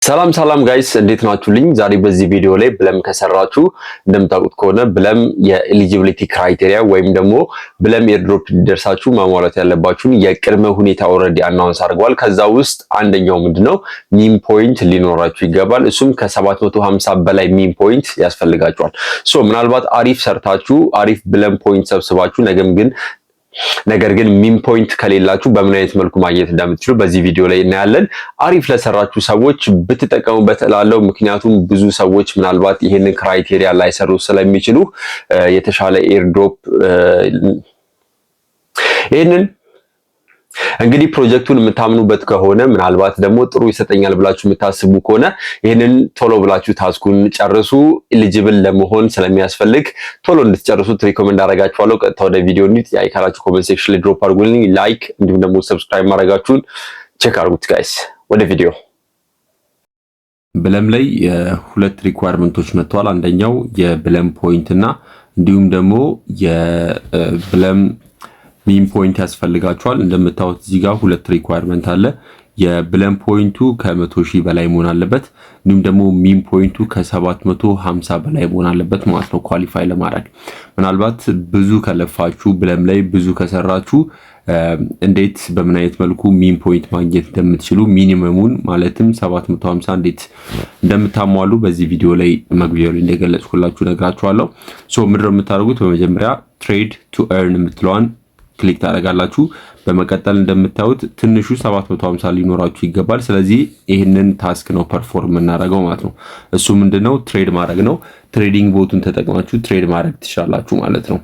ሰላም ሰላም ጋይስ እንዴት ናችሁልኝ? ዛሬ በዚህ ቪዲዮ ላይ ብለም ከሰራችሁ እንደምታውቁት ከሆነ ብለም የኤሊጂቢሊቲ ክራይቴሪያ ወይም ደግሞ ብለም ኤርድሮፕ እንዲደርሳችሁ ማሟላት ያለባችሁን የቅድመ ሁኔታ ኦልሬዲ አናውንስ አድርገዋል። ከዛ ውስጥ አንደኛው ምንድነው ሚን ፖይንት ሊኖራችሁ ይገባል። እሱም ከ750 በላይ ሚን ፖይንት ያስፈልጋችኋል። ምናልባት አሪፍ ሰርታችሁ አሪፍ ብለም ፖይንት ሰብስባችሁ ነገር ግን ሚን ፖይንት ከሌላችሁ በምን አይነት መልኩ ማግኘት እንደምትችሉ በዚህ ቪዲዮ ላይ እናያለን። አሪፍ ለሰራችሁ ሰዎች ብትጠቀሙበት እላለሁ። ምክንያቱም ብዙ ሰዎች ምናልባት ይሄንን ክራይቴሪያ ላይሰሩ ስለሚችሉ የተሻለ ኤርድሮፕ ይሄንን እንግዲህ ፕሮጀክቱን የምታምኑበት ከሆነ ምናልባት ደግሞ ጥሩ ይሰጠኛል ብላችሁ የምታስቡ ከሆነ ይሄንን ቶሎ ብላችሁ ታስኩን ጨርሱ። ኤሊጂብል ለመሆን ስለሚያስፈልግ ቶሎ እንድትጨርሱት ሪኮመንድ አደርጋችኋለሁ። ቀጥታ ወደ ቪዲዮ እንሂድ። ያይካላችሁ ኮሜንት ሴክሽን ላይ ድሮፕ አድርጉልኝ። ላይክ እንዲሁም ደግሞ ሰብስክራይብ ማድረጋችሁን ቼክ አድርጉት ጋይስ። ወደ ቪዲዮ ብለም ላይ ሁለት ሪኳየርመንቶች መጥተዋል። አንደኛው የብለም ፖይንት እና እንዲሁም ደግሞ የብለም ሚን ፖይንት ያስፈልጋቸዋል። እንደምታዩት እዚህ ጋር ሁለት ሪኳየርመንት አለ። የብለም ፖይንቱ ከ100,000 በላይ መሆን አለበት። እንዲሁም ደግሞ ሚን ፖይንቱ ከ750 በላይ መሆን አለበት ማለት ነው ኳሊፋይ ለማድረግ። ምናልባት ብዙ ከለፋችሁ ብለም ላይ ብዙ ከሰራችሁ እንዴት በምን አይነት መልኩ ሚን ፖይንት ማግኘት እንደምትችሉ ሚኒመሙን ማለትም 750 እንዴት እንደምታሟሉ በዚህ ቪዲዮ ላይ መግቢያው ላይ እንደገለጽኩላችሁ ነግራችኋለሁ። ምንድነው የምታደርጉት? በመጀመሪያ ትሬድ ቱ ኤርን የምትለዋን ክሊክ ታደርጋላችሁ። በመቀጠል እንደምታዩት ትንሹ 750 ሊኖራችሁ ይገባል። ስለዚህ ይህንን ታስክ ነው ፐርፎርም እናደርገው ማለት ነው። እሱ ምንድነው? ትሬድ ማድረግ ነው። ትሬዲንግ ቦቱን ተጠቅማችሁ ትሬድ ማድረግ ትችላላችሁ ማለት ነው።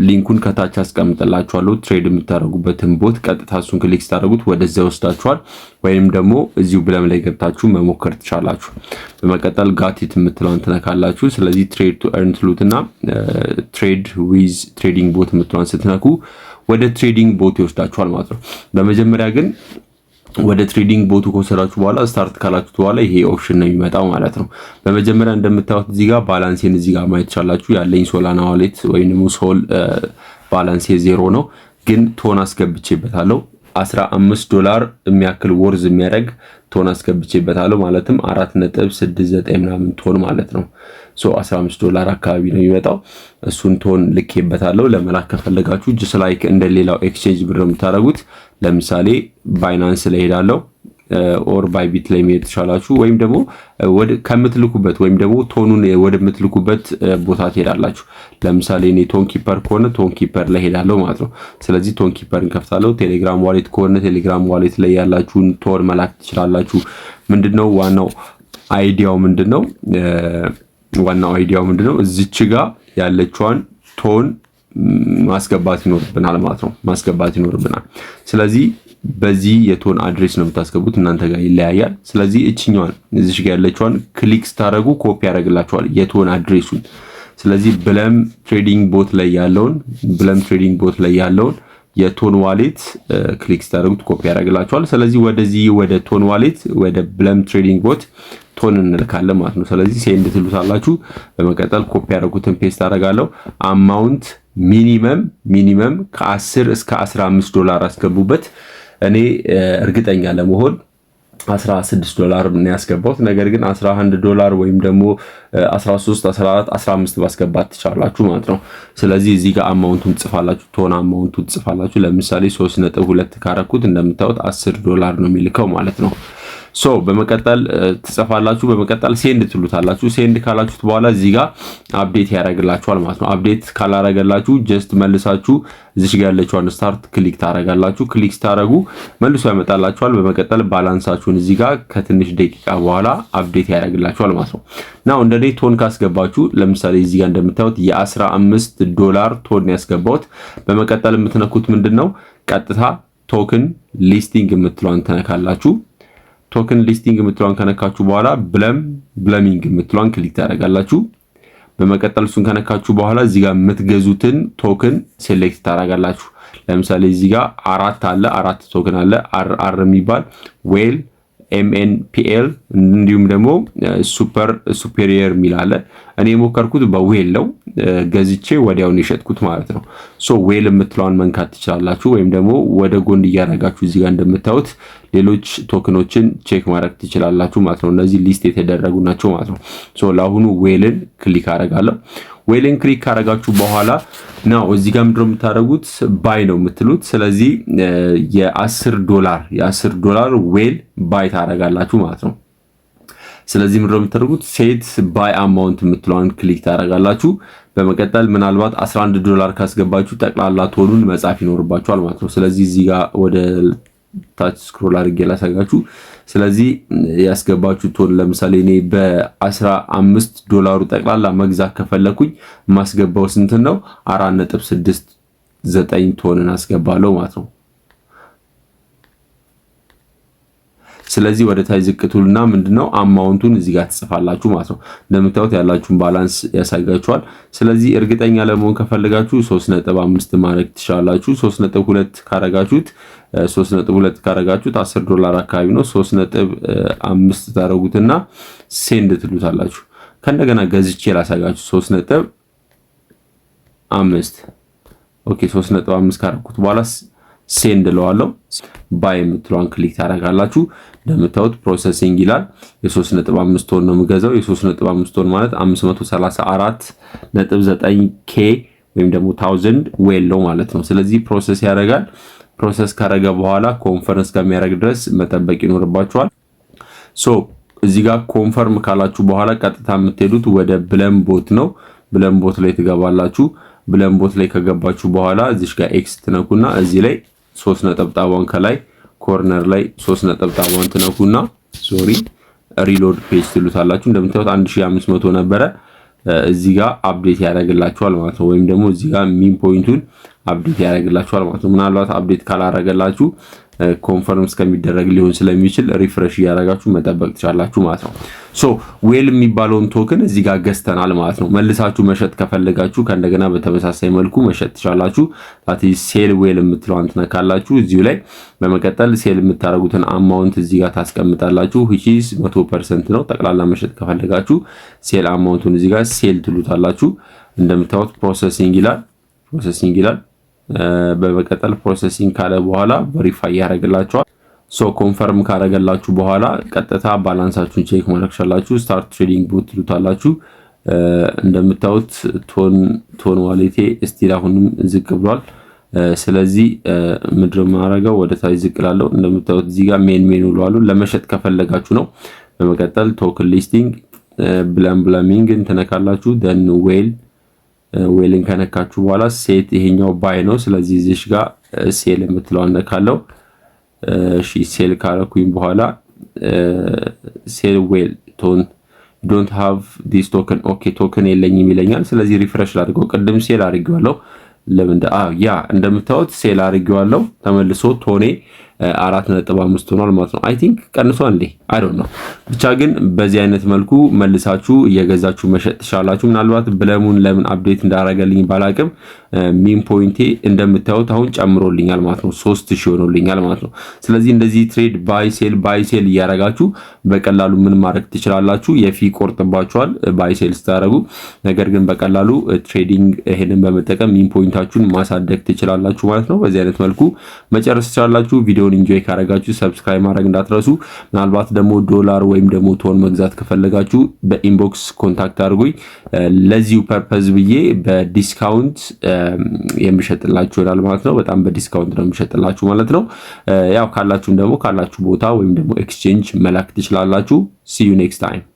ሊንኩን ከታች አስቀምጥላችኋለሁ። ትሬድ የምታደርጉበትን ቦት ቀጥታ እሱን ክሊክ ስታደርጉት ወደዛ ይወስዳችኋል። ወይም ደግሞ እዚሁ ብለም ላይ ገብታችሁ መሞከር ትችላላችሁ። በመቀጠል ጋቲት የምትለውን ትነካላችሁ። ስለዚህ ትሬድ ቱ ኤርን ትሉትና ትሬድ ዊዝ ትሬዲንግ ቦት የምትለውን ስትነኩ ወደ ትሬዲንግ ቦት ይወስዳችኋል ማለት ነው። በመጀመሪያ ግን ወደ ትሬዲንግ ቦቱ ከወሰዳችሁ በኋላ ስታርት ካላችሁት በኋላ ይሄ ኦፕሽን ነው የሚመጣው ማለት ነው። በመጀመሪያ እንደምታዩት እዚህ ጋር ባላንሴን እዚህ ጋር ማየት ትችላላችሁ። ያለኝ ሶላና ዋሌት ወይንም ሶል ባላንሴ 0 ነው፣ ግን ቶን አስገብቼበታለሁ። $15 የሚያክል ወርዝ የሚያደርግ ቶን አስገብቼበታለሁ። ማለትም 4.69 ምናምን ቶን ማለት ነው። $15 አካባቢ ነው የሚመጣው። እሱን ቶን ልኬበታለሁ። ለመላክ ከፈለጋችሁ ጅስ ላይክ እንደሌላው ኤክስቼንጅ ብር የምታደርጉት ለምሳሌ ባይናንስ ላይ ሄዳለሁ ኦር ባይቢት ላይ መሄድ ትችላላችሁ። ወይም ደግሞ ከምትልኩበት ወይም ደግሞ ቶኑን ወደምትልኩበት ቦታ ትሄዳላችሁ። ለምሳሌ እኔ ቶን ኪፐር ከሆነ ቶን ኪፐር ላይ ሄዳለሁ ማለት ነው። ስለዚህ ቶን ኪፐርን ከፍታለሁ። ቴሌግራም ዋሌት ከሆነ ቴሌግራም ዋሌት ላይ ያላችሁን ቶን መላክ ትችላላችሁ። ምንድነው ዋናው አይዲያው ምንድነው? እዚች ጋር ያለችዋን ቶን ማስገባት ይኖርብናል ማለት ነው። ስለዚህ በዚህ የቶን አድሬስ ነው የምታስገቡት። እናንተ ጋር ይለያያል። ስለዚህ እችኛዋን እዚሽ ጋር ያለችዋን ክሊክ ስታደርጉ ኮፒ ያደርግላችኋል የቶን አድሬሱን። ስለዚህ ብለም ትሬዲንግ ቦት ላይ ያለውን የቶን ዋሌት ክሊክ ስታደርጉት ኮፒ ያደርግላችኋል። ስለዚህ ወደዚህ ወደ ቶን ዋሌት ወደ ብለም ትሬዲንግ ቦት ቶን እንልካለን ማለት ነው። ስለዚህ ሴንድ ትሉታላችሁ። በመቀጠል ኮፒ ያደረጉትን ፔስት አደርጋለሁ። አማውንት ሚኒመም ከ10 እስከ $15 አስገቡበት። እኔ እርግጠኛ ለመሆን $16 ነው ያስገባሁት። ነገር ግን $11 ወይም ደግሞ 13፣ 14፣ 15 ባስገባት ትችላላችሁ ማለት ነው። ስለዚህ እዚህ ጋር አማውንቱን ትጽፋላችሁ። ቶን አማውንቱን ትጽፋላችሁ። ለምሳሌ 3.2 ካረኩት እንደምታዩት $10 ነው የሚልከው ማለት ነው። በመቀጠል ትጽፋላችሁ። በመቀጠል ሴንድ ትሉታላችሁ። ሴንድ ካላችሁት በኋላ እዚህ ጋር አፕዴት ያደርግላችኋል ማለት ነው። አፕዴት ካላረገላችሁ ጀስት መልሳችሁ እዚህ ጋር ያለችውን ስታርት ክሊክ ታረጋላችሁ። ክሊክ ስታረጉ መልሶ ያመጣላችኋል። በመቀጠል ባላንሳችሁን እዚህ ጋር ከትንሽ ደቂቃ በኋላ አፕዴት ያደርግላችኋል ማለት ነው። ናው እንደኔ ቶን ካስገባችሁ ለምሳሌ እዚህ ጋር እንደምታዩት $15 ቶን ያስገባሁት። በመቀጠል የምትነኩት ምንድነው? ቀጥታ ቶክን ሊስቲንግ የምትለውን ተነካላችሁ። ቶክን ሊስቲንግ የምትለውን ከነካችሁ በኋላ ብለሚንግ የምትለውን ክሊክ ታደርጋላችሁ። በመቀጠል እሱን ከነካችሁ በኋላ እዚህ ጋር የምትገዙትን ቶክን ሴሌክት ታደርጋላችሁ። ለምሳሌ እዚህ ጋር አራት ቶክን አለ። አር የሚባል ዌል MNPL እንዲሁም ደግሞ ሱፐሪየር የሚል አለ። እኔ የሞከርኩት በዌል ነው። ገዝቼ ወዲያውን የሸጥኩት ማለት ነው። ሶ ዌል የምትለዋን መንካት ትችላላችሁ፣ ወይም ደግሞ ወደ ጎን እያደረጋችሁ እዚህ ጋር እንደምታዩት ሌሎች ቶክኖችን ቼክ ማድረግ ትችላላችሁ ማለት ነው። እነዚህ ሊስት የተደረጉ ናቸው ማለት ነው። ሶ ለአሁኑ ዌልን ክሊክ አደርጋለሁ። ዌልን ክሊክ ካደረጋችሁ በኋላ ነው እዚህ ጋር ምንድነው የምታደርጉት? ባይ ነው የምትሉት። ስለዚህ የ$10 ዌል ባይ ታደርጋላችሁ ማለት ነው። ስለዚህ ምንድነው የምታደርጉት? ሴት ባይ አማውንት የምትለዋን ክሊክ ታደርጋላችሁ። በመቀጠል ምናልባት $11 ካስገባችሁ ጠቅላላ ቶኑን መጻፍ ይኖርባችኋል ማለት ነው። ስለዚህ እዚህ ጋር ወደ ታች ስክሮል አድርጌ ላሳጋችሁ። ስለዚህ ያስገባችሁ ቶን ለምሳሌ እኔ $15 ጠቅላላ መግዛት ከፈለኩኝ ማስገባው ስንት ነው? 4.69 ቶንን አስገባለሁ ማለት ነው። ስለዚህ ወደ ታች ዝቅ ትሉና ምንድነው አማውንቱን እዚህ ጋር ትጽፋላችሁ ማለት ነው። እንደምታዩት ያላችሁን ባላንስ ያሳያችኋል። ስለዚህ እርግጠኛ ለመሆን ከፈለጋችሁ 3.5 ማድረግ ትችላላችሁ። 3.2 ካረጋችሁት $10 አካባቢ ነው። 3.5 ታረጉትና ሴንድ ትሉታላችሁ። ከእንደገና ገዝቼ ላሳጋችሁ 3.5 ኦኬ 3.5 ካረኩት በኋላ ሴንድ ለዋለው ባይ የምትለዋን ክሊክ ታደርጋላችሁ። እንደምታዩት ፕሮሰሲንግ ይላል። የ3.5 ቶን ነው የምገዛው። የ3.5 ቶን ማለት 534.9 ኬ ወይም ደግሞ 1000 ዌል ነው ማለት ነው። ስለዚህ ፕሮሰስ ያደርጋል። ፕሮሰስ ካረገ በኋላ ኮንፈረንስ ከሚያደርግ ድረስ መጠበቅ ይኖርባችኋል። ሶ እዚህ ጋር ኮንፈርም ካላችሁ በኋላ ቀጥታ የምትሄዱት ወደ ብለም ቦት ነው። ብለም ቦት ላይ ትገባላችሁ። ብለም ቦት ላይ ከገባችሁ በኋላ እዚህ ጋር ኤክስ ትነኩና እዚህ ላይ 3 ነጠብጣቧን ከላይ ኮርነር ላይ 3 ነጠብጣቧን ትነኩና ሪሎድ ፔጅ ትሉታላችሁ። እንደምታዩት 1500 ነበረ። እዚህ ጋር አፕዴት ያደርግላችኋል ማለት ነው። ወይም ደግሞ እዚህ ጋር ሚን ፖይንቱን አፕዴት ያደርግላችኋል ማለት ነው። ምናልባት አፕዴት ካላደረገላችሁ ኮንፈርም እስከሚደረግ ሊሆን ስለሚችል ሪፍሬሽ እያደረጋችሁ መጠበቅ ትችላላችሁ ማለት ነው። ሶ ዌል የሚባለውን ቶክን እዚህ ጋር ገዝተናል ማለት ነው። መልሳችሁ መሸጥ ከፈለጋችሁ ከእንደገና በተመሳሳይ መልኩ መሸጥ ትችላላችሁ። ታቲ ሴል ዌል የምትለዋን ትነካላችሁ እዚሁ ላይ። በመቀጠል ሴል የምታደርጉትን አማውንት እዚህ ጋር ታስቀምጣላችሁ which is 100% ነው። ጠቅላላ መሸጥ ከፈለጋችሁ ሴል አማውንቱን እዚህ ጋር ሴል ትሉታላችሁ። እንደምታዩት ፕሮሰሲንግ ይላል። በመቀጠል ፕሮሰሲንግ ካለ በኋላ ቬሪፋይ ያደርግላችኋል። ሶ ኮንፈርም ካደረገላችሁ በኋላ ቀጥታ ባላንሳችሁን ቼክ ማድረግ ትችላላችሁ። ስታርት ትሬዲንግ ቦት ትሉታላችሁ። እንደምታዩት ቶን ዋሌቴ ስቲል አሁንም ዝቅ ብሏል። ስለዚህ ምድር ማረጋው ወደ ታች ዝቅ ላለው እንደምታዩት እዚህ ጋር ሜኑ ብሏል። ለመሸጥ ከፈለጋችሁ ነው። በመቀጠል ቶክን ሊስቲንግ ብለሚንግ ተነካላችሁ። ደን ዌልን ከነካችሁ በኋላ ሴት ይሄኛው ባይ ነው። ስለዚህ እዚህ ጋር ሴል የምትለው አነካለው። እሺ ሴል ካረኩኝ በኋላ ሴል ዌል ቶን ዶንት ሃቭ ዲስ ቶከን ኦኬ ቶከን የለኝም ይለኛል። ስለዚህ ሪፍሬሽ ላድርገው። ቅድም ሴል አድርጌዋለሁ። ለምን እንደምታዩት ሴል አድርጌዋለሁ። ተመልሶ ቶኔ 4.5 ሆኗል ማለት ነው። አይ ቲንክ ቀንሷል እንዴ አይ ዶንት ኖ። ብቻ ግን በዚህ አይነት መልኩ መልሳችሁ እየገዛችሁ መሸጥ ትችላላችሁ። ምናልባት ብለሙን ለምን አፕዴት እንዳደረገልኝ ባላቅም ሚን ፖይንቴ እንደምታዩት አሁን ጨምሮልኛል ማለት ነው። 3000 ሆኖልኛል ማለት ነው። ስለዚህ እንደዚህ ትሬድ ባይ ሴል እያረጋችሁ በቀላሉ ምን ማድረግ ትችላላችሁ። የፊ ቆርጥባችኋል ባይ ሴል ስታረጉ። ነገር ግን በቀላሉ ትሬዲንግ ይሄንን በመጠቀም ሚን ፖይንታችሁን ማሳደግ ትችላላችሁ ማለት ነው። በዚህ አይነት መልኩ መጨረስ ትችላላችሁ። ቪዲዮውን ኢንጆይ ካረጋችሁ ሰብስክራይብ ማድረግ እንዳትረሱ። ምናልባት ደግሞ ዶላር ወይም ደግሞ ቶን መግዛት ከፈለጋችሁ በኢንቦክስ ኮንታክት አድርጉኝ። ለዚሁ ፐርፐዝ ብዬ በዲስካውንት የሚሸጥላችሁ ይላል ማለት ነው። በጣም በዲስካውንት ነው የሚሸጥላችሁ ማለት ነው። ያው ካላችሁም ደግሞ ካላችሁ ቦታ ወይም ደግሞ ኤክስቼንጅ መላክ ትችላላችሁ። see you next time